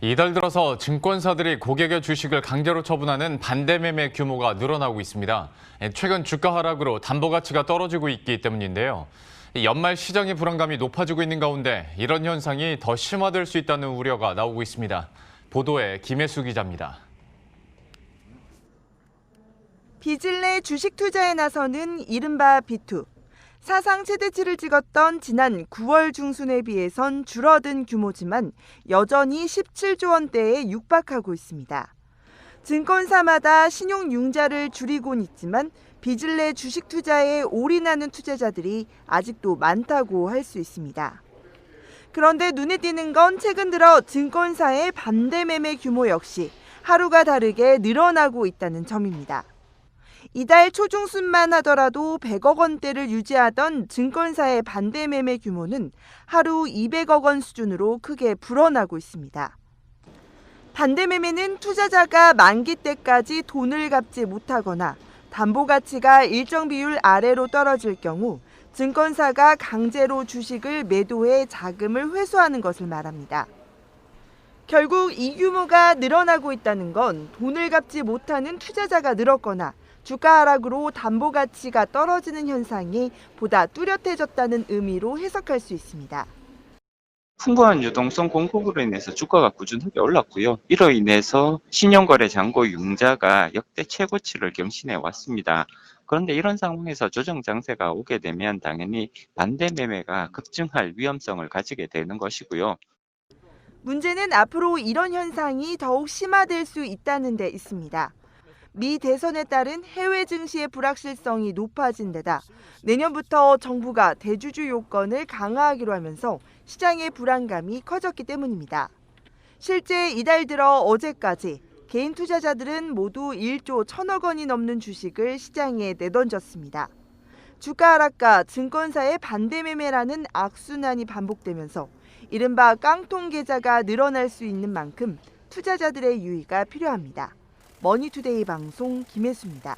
이달 들어서 증권사들이 고객의 주식을 강제로 처분하는 반대매매 규모가 늘어나고 있습니다. 최근 주가 하락으로 담보 가치가 떨어지고 있기 때문인데요. 연말 시장의 불안감이 높아지고 있는 가운데 이런 현상이 더 심화될 수 있다는 우려가 나오고 있습니다. 보도에 김혜수 기자입니다. 빚을 내 주식 투자에 나서는 이른바 비투. 사상 최대치를 찍었던 지난 9월 중순에 비해선 줄어든 규모지만 여전히 17조 원대에 육박하고 있습니다. 증권사마다 신용융자를 줄이곤 있지만 빚을 내 주식 투자에 올인하는 투자자들이 아직도 많다고 할 수 있습니다. 그런데 눈에 띄는 건 최근 들어 증권사의 반대 매매 규모 역시 하루가 다르게 늘어나고 있다는 점입니다. 이달 초중순만 하더라도 100억 원대를 유지하던 증권사의 반대 매매 규모는 하루 200억 원 수준으로 크게 불어나고 있습니다. 반대 매매는 투자자가 만기 때까지 돈을 갚지 못하거나 담보 가치가 일정 비율 아래로 떨어질 경우 증권사가 강제로 주식을 매도해 자금을 회수하는 것을 말합니다. 결국 이 규모가 늘어나고 있다는 건 돈을 갚지 못하는 투자자가 늘었거나 주가 하락으로 담보 가치가 떨어지는 현상이 보다 뚜렷해졌다는 의미로 해석할 수 있습니다. 풍부한 유동성 공급으로 인해서 주가가 꾸준하게 올랐고요. 이로 인해서 신용거래 잔고 융자가 역대 최고치를 경신해 왔습니다. 그런데 이런 상황에서 조정 장세가 오게 되면 당연히 반대 매매가 급증할 위험성을 가지게 되는 것이고요. 문제는 앞으로 이런 현상이 더욱 심화될 수 있다는 데 있습니다. 미 대선에 따른 해외 증시의 불확실성이 높아진 데다 내년부터 정부가 대주주 요건을 강화하기로 하면서 시장의 불안감이 커졌기 때문입니다. 실제 이달 들어 어제까지 개인 투자자들은 모두 1조 1천억 원이 넘는 주식을 시장에 내던졌습니다. 주가 하락과 증권사의 반대 매매라는 악순환이 반복되면서 이른바 깡통 계좌가 늘어날 수 있는 만큼 투자자들의 유의가 필요합니다. 머니투데이 방송 김혜수입니다.